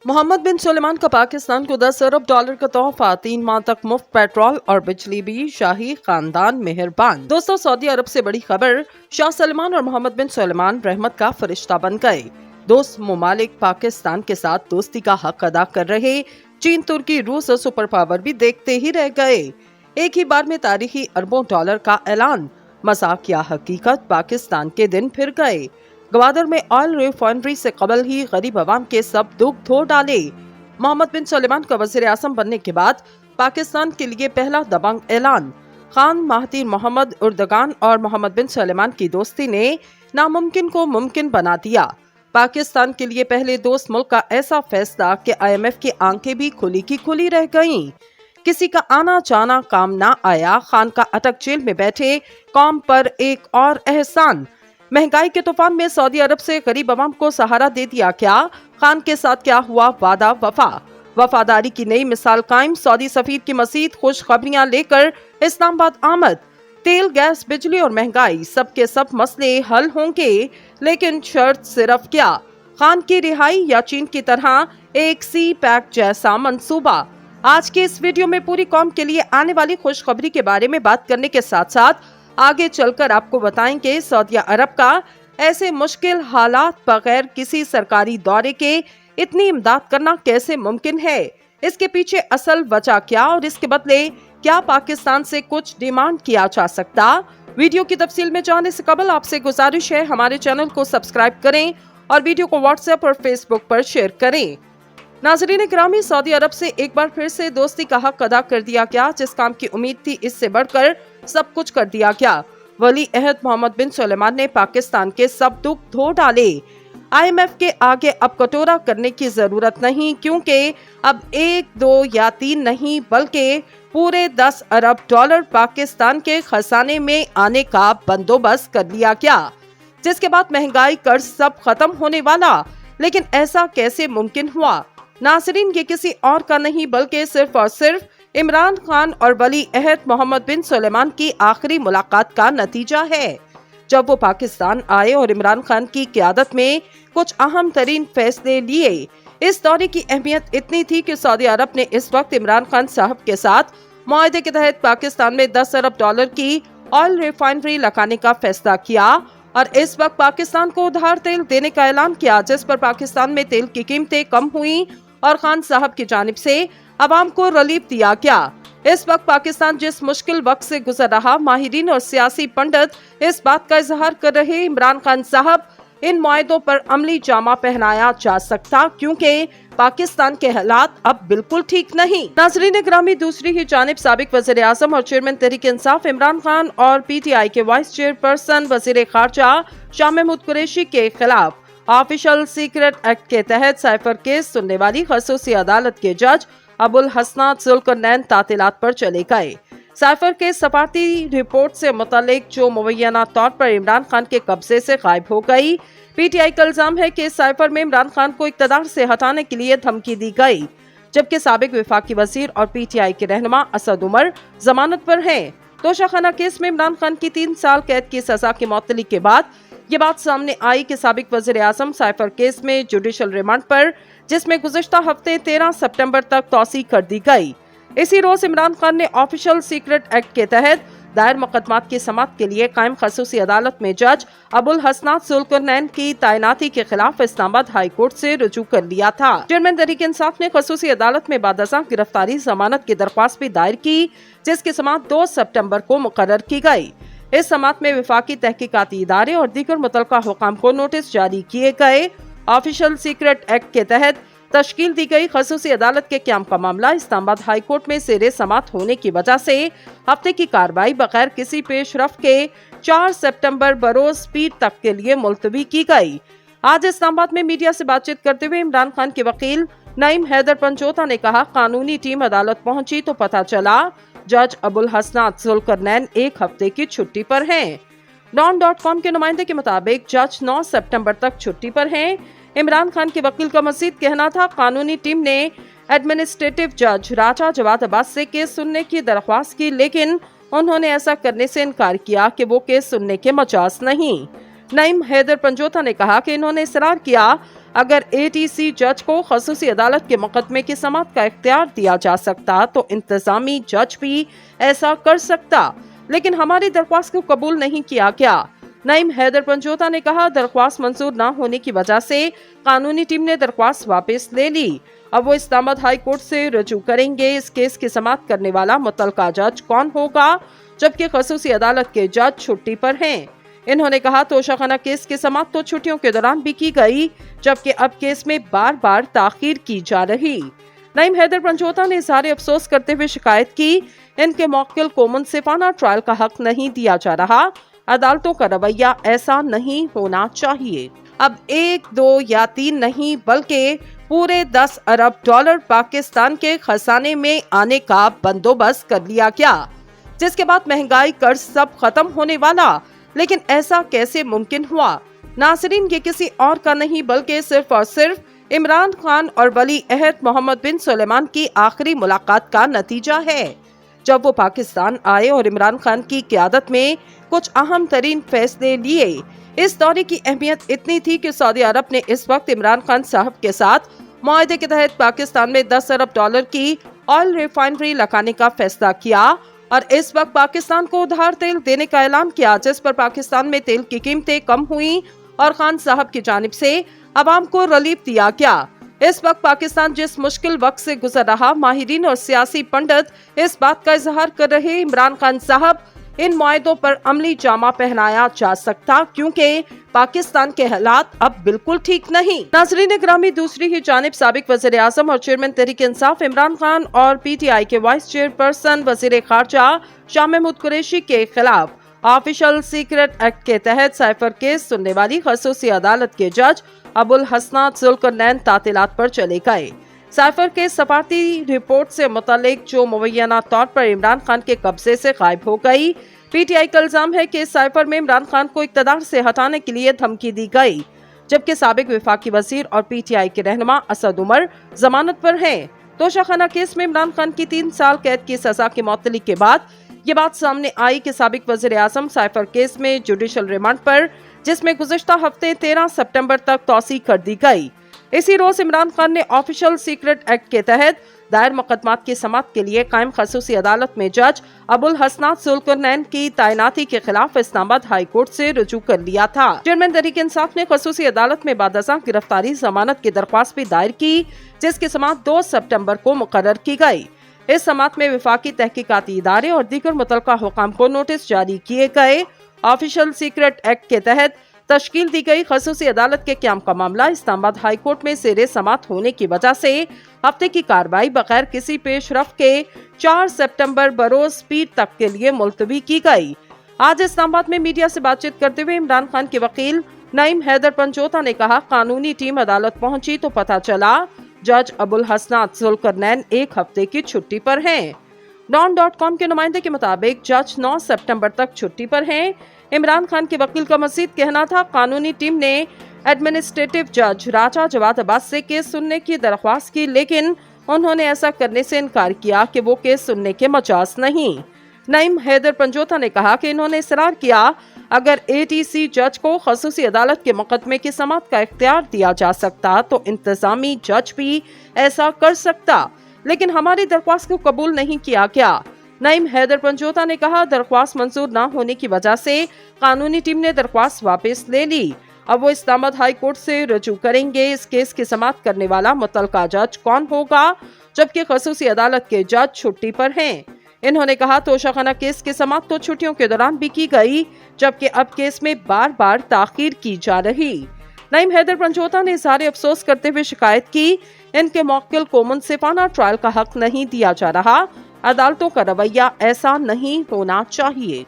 मोहम्मद बिन सुलेमान का पाकिस्तान को 10 अरब डॉलर का तोहफा, 3 माह तक मुफ्त पेट्रोल और बिजली भी, शाही खानदान मेहरबान। दोस्तों, सऊदी अरब से बड़ी खबर, शाह सलमान और मोहम्मद बिन सुलेमान रहमत का फरिश्ता बन गए। दोस्त मुमालिक पाकिस्तान के साथ दोस्ती का हक अदा कर रहे चीन, तुर्की, रूस और सुपर पावर भी देखते ही रह गए। एक ही बार में तारीखी अरबों डॉलर का ऐलान, मजाक या हकीकत, पाकिस्तान के दिन फिर गए। गवादर में ऑयल रिफाइनरी से कबल ही गरीब अवाम के सब दुख धो डाले। मोहम्मद बिन सुलेमान का वज़ीर आज़म बनने के बाद पाकिस्तान के लिए पहला दबंग ऐलान। खान, महातीर मोहम्मद उर्दगान और मोहम्मद बिन सुलेमान की दोस्ती ने नामुमकिन को मुमकिन बना दिया। पाकिस्तान के लिए पहले दोस्त मुल्क का ऐसा फैसला कि IMF की आंखें भी खुली की खुली रह गईं। किसी का आना जाना काम ना आया। खान का अटक जेल में बैठे कौम पर एक और एहसान। महंगाई के तूफान में सऊदी अरब से गरीब अवाम को सहारा दे दिया क्या? खान के साथ क्या हुआ वादा वफा? वफादारी की नई मिसाल कायम। सऊदी सफीर की मजीद खुशखबरियां लेकर इस्लामाबाद आमद। तेल, गैस, बिजली और महंगाई, सबके सब मसले हल होंगे, लेकिन शर्त सिर्फ क्या? खान की रिहाई या चीन की तरह एक सी पैक जैसा मंसूबा? आज के इस वीडियो में पूरी कौम के लिए आने वाली खुशखबरी के बारे में बात करने के साथ साथ आगे चलकर आपको बताएंगे सऊदी अरब का ऐसे मुश्किल हालात बगैर किसी सरकारी दौरे के इतनी इमदाद करना कैसे मुमकिन है, इसके पीछे असल वजह क्या और इसके बदले क्या पाकिस्तान से कुछ डिमांड किया जा सकता। वीडियो की तफसील में जाने से कबल आपसे गुजारिश है, हमारे चैनल को सब्सक्राइब करें और वीडियो को व्हाट्सएप और फेसबुक पर शेयर करें। नाज़रीन ग्रामी, सऊदी अरब से एक बार फिर से दोस्ती का हक अदा कर दिया गया। जिस काम की उम्मीद थी, इससे बढ़कर सब कुछ कर दिया गया। वली अहद मोहम्मद बिन सुलेमान ने पाकिस्तान के सब दुख धो डाले। IMF के आगे अब कटोरा करने की जरूरत नहीं, क्योंकि अब 1, 2 या 3 नहीं बल्कि पूरे 10 अरब डॉलर पाकिस्तान के खजाने में आने का बंदोबस्त कर लिया गया। जिसके बाद महंगाई, कर्ज सब खत्म होने वाला। लेकिन ऐसा कैसे मुमकिन हुआ? नाज़रीन, ये किसी और का नहीं बल्कि सिर्फ और सिर्फ इमरान खान और वली अहद मोहम्मद बिन सुलेमान की आखिरी मुलाकात का नतीजा है। जब वो पाकिस्तान आए और इमरान खान की क़यादत में कुछ अहम तरीन फैसले लिए। इस दौरे की अहमियत इतनी थी कि सऊदी अरब ने इस वक्त इमरान खान साहब के साथ मुआहदे के तहत पाकिस्तान में 10 अरब डॉलर की ऑयल रिफाइनरी लगाने का फैसला किया और इस वक्त पाकिस्तान को उधार तेल देने का ऐलान किया, जिस पर पाकिस्तान में तेल की कीमतें कम हुई और खान साहब की जानिब से अवाम को रिलीफ दिया गया। इस वक्त पाकिस्तान जिस मुश्किल वक्त से गुजर रहा, माहिरीन और सियासी पंडित इस बात का इजहार कर रहे, इमरान खान साहब इन मुआहदों पर अमली जामा पहनाया जा सकता, क्योंकि पाकिस्तान के हालात अब बिल्कुल ठीक नहीं। नाज़रीन ग्रामी, दूसरी ही जानिब साबिक वज़ीर आज़म और चेयरमैन तहरीक इंसाफ इमरान खान और PTI के वाइस चेयरपर्सन वज़ीर खारजा शाह महमूद कुरैशी के खिलाफ ऑफिशियल सीक्रेट एक्ट के तहत साइफर केस सुनने वाली खसूसी अदालत के जज अबुल हसनात जुल्करनैन तातीलात पर चले गए। साइफर केस सफारती रिपोर्ट से मुतालिक जो मुबैना तौर पर इमरान खान के कब्जे से गायब हो गई। PTI का इल्जाम है कि इस साइफर में इमरान खान को इक़्तिदार से हटाने के लिए धमकी दी गई, जबकि साबिक वफाकी वजीर और PTI के रहनुमा असद उमर जमानत पर हैं। तोशाखाना केस में इमरान खान की 3 साल कैद की सजा की मुअत्तली के बाद ये बात सामने आई कि साबिक वज़ीर आज़म साइफर केस में जुडिशल रिमांड पर, जिसमें गुज़िश्ता हफ्ते 13 सितंबर तक तौसी कर दी गई। इसी रोज इमरान खान ने ऑफिशियल सीक्रेट एक्ट के तहत दायर मुकदमात की समाअत के लिए कायम खसूसी अदालत में जज अबुल हसनात जुल्करनैन की तैनाती के खिलाफ इस्लामाबाद हाई कोर्ट से रुजू कर लिया था। चेयरमैन तहरीक इंसाफ ने खसूसी अदालत में बादशाह गिरफ्तारी जमानत की दरख्वास्त भी दायर की, जिसकी समाअत 2 सितंबर को मुकर्रर की गई। इस समाअत में वफाकी तहकीकाती इदारे और दीगर मुतल्लिका हुकाम को नोटिस जारी किए गए। ऑफिशियल सीक्रेट एक्ट के तहत तश्कील दी गई खसूसी अदालत के क़याम का मामला इस्लामाबाद हाई कोर्ट में ज़ेरे समाअत होने की वजह से हफ्ते की कार्रवाई बगैर किसी पेशरफ्त के 4 सितंबर बरोज पीर तक के लिए मुलतवी की गई। आज इस्लामाबाद में मीडिया से बातचीत करते हुए इमरान खान के वकील नईम हैदर पंजोता ने कहा, कानूनी टीम अदालत पहुंची तो पता चला जज अबुल हसनात जुल्करनैन 1 हफ्ते की छुट्टी पर हैं। Dawn.com के नुमाइंदे के मुताबिक जज 9 सितंबर तक छुट्टी पर हैं। इमरान खान के वकील का मजीद कहना था, कानूनी टीम ने एडमिनिस्ट्रेटिव जज राजा जवाद अब्बास से केस सुनने की दरख्वास्त की, लेकिन उन्होंने ऐसा करने से इनकार किया कि वो केस सुनने के मजाज नहीं। नईम हैदर पंजोता ने कहा कि इन्होंने इसरार किया अगर एटीसी जज को खसूसी अदालत के मुकदमे की समाअत का इख्तियार दिया जा सकता तो इंतजामी जज भी ऐसा कर सकता, लेकिन हमारी दरख्वास्त को कबूल नहीं किया गया। नईम हैदर पंजोता ने कहा, दरख्वास्त मंजूर न होने की वजह से कानूनी टीम ने दरख्वास्त वापस ले ली। अब वो इस्लामाबाद हाई कोर्ट से रजू करेंगे। इस केस की समाअत करने वाला मुतल्लका जज कौन होगा, जबकि खसूसी अदालत के जज छुट्टी पर हैं। इन्होंने कहा, तोशाखाना केस की समाअत तो छुट्टियों के दौरान भी की गई, जबकि अब केस में बार बार ताखीर की जा रही। नईम हैदर पंजोता ने इज़हार अफसोस करते हुए शिकायत की, इनके मौक्किल को मुनसिफाना ट्रायल का हक नहीं दिया जा रहा। अदालतों का रवैया ऐसा नहीं होना चाहिए। अब 1, 2 या 3 नहीं बल्कि पूरे 10 अरब डॉलर पाकिस्तान के खजाने में आने का बंदोबस्त कर लिया गया, जिसके बाद महंगाई, कर्ज सब खत्म होने वाला। लेकिन ऐसा कैसे मुमकिन हुआ? नाज़रीन, ये किसी और का नहीं बल्कि सिर्फ और सिर्फ इमरान खान और वली अहद मोहम्मद बिन सुलेमान की आखिरी मुलाकात का नतीजा है। जब वो पाकिस्तान आए और इमरान खान की क़यादत में कुछ अहम तरीन फैसले लिए। इस दौरे की अहमियत इतनी थी कि सऊदी अरब ने इस वक्त इमरान खान साहब के साथ मुआहदे के तहत पाकिस्तान में 10 अरब डॉलर की ऑयल रिफाइनरी लगाने का फैसला किया और इस वक्त पाकिस्तान को उधार तेल देने का ऐलान किया, जिस पर पाकिस्तान में तेल की कीमतें कम हुई और खान साहब की जानिब से अवाम को रिलीफ दिया गया। इस वक्त पाकिस्तान जिस मुश्किल वक्त से गुजर रहा, माहिरीन और सियासी पंडित इस बात का इजहार कर रहे, इमरान खान साहब इन मुआहदों पर अमली जामा पहनाया जा सकता, क्योंकि पाकिस्तान के हालात अब बिल्कुल ठीक नहीं। नाज़रीन ग्रामी, दूसरी ही जानिब साबिक वज़ीर आज़म और चेयरमैन तहरीक इंसाफ इमरान खान और पीटीआई के वाइस चेयरपर्सन वज़ीर खारजा शाह महमूद कुरैशी के खिलाफ ऑफिशियल सीक्रेट एक्ट के तहत साइफर केस सुनने वाली खसूसी अदालत के जज अबुल हसनात जुल्करनैन तातीलात पर चले गए। साइफर केस सफारती रिपोर्ट से मुतालिक जो मुबैना तौर पर इमरान खान के कब्जे से गायब हो गई। पीटीआई का इल्जाम है कि इस साइफर में इमरान खान को इक़्तिदार से हटाने के लिए धमकी दी गई, जबकि साबिक वफाकी वजीर और पीटीआई के रहनुमा असद उमर जमानत पर हैं। तोशाखाना केस में इमरान खान की 3 साल कैद की सजा की मौतली के बाद ये बात सामने आई कि साबिक वज़ीर आज़म साइफर केस में जुडिशल रिमांड पर, जिसमें गुज़िश्ता हफ्ते 13 सितंबर तक तौसी कर दी गई। इसी रोज इमरान खान ने ऑफिशियल सीक्रेट एक्ट के तहत दायर मुकदमात की समाअत के लिए कायम खसूसी अदालत में जज अबुल हसनात जुल्करनैन की तैनाती के खिलाफ इस्लामाबाद हाई कोर्ट से रजू कर लिया था। चेयरमैन तहरीक इंसाफ ने खसूसी अदालत में बादशाह गिरफ्तारी जमानत की दरख्वास्त भी दायर की, जिसकी समाअत 2 सितंबर को मुकर्रर की गई। इस समाअत में विफाकी तहकीकाती इदारे और दीगर मुतल्लका हुकाम को नोटिस जारी किए गए। ऑफिशियल सीक्रेट एक्ट के तहत तश्कील दी गई खसूसी अदालत के क़याम का मामला इस्लामाबाद हाई कोर्ट में ज़ेरे समाअत होने की वजह से हफ्ते की कार्रवाई बगैर किसी पेशरफ के 4 सितंबर बरोज पीर तक के लिए मुलतवी की गई। आज इस्लामाबाद में मीडिया से बातचीत करते हुए इमरान खान के वकील नईम हैदर पंजोता ने कहा, कानूनी टीम अदालत पहुंची तो पता चला जज अबुल हसनात जुल्करनैन 1 हफ्ते की छुट्टी पर हैं। डॉन.com के नुमाइंदे के मुताबिक जज 9 सितंबर तक छुट्टी पर हैं। इमरान खान के वकील का मजीद कहना था, कानूनी टीम ने एडमिनिस्ट्रेटिव जज राजा जवाद अब्बास से केस सुनने की दरख्वास्त की, लेकिन उन्होंने ऐसा करने से इनकार किया कि वो केस सुनने के मजाज नहीं। नईम हैदर पंजोता ने कहा कि इन्होंने इसरार किया, अगर एटीसी जज को खसूसी अदालत के मुकदमे की समाअत का इख्तियार दिया जा सकता तो इंतजामी जज भी ऐसा कर सकता, लेकिन हमारी दरख्वास्त को कबूल नहीं किया गया। नईम हैदर पंजोता ने कहा, दरख्वास्त मंजूर न होने की वजह से कानूनी टीम ने दरख्वास्त वापस ले ली। अब वो इस्लामाबाद हाई कोर्ट से रजू करेंगे। इस केस की समाअत करने वाला मुतल्लका जज कौन होगा, जबकि खसूसी अदालत के जज छुट्टी पर हैं। इन्होंने कहा, तोशाखाना केस की समाअत तो छुट्टियों के दौरान भी की गई, जबकि अब केस में बार बार ताखीर की जा रही। नईम हैदर पंजोता ने इज़हार अफसोस करते हुए शिकायत की, इनके मौक्किल को मुनसिफाना ट्रायल का हक नहीं दिया जा रहा। अदालतों का रवैया ऐसा नहीं होना चाहिए।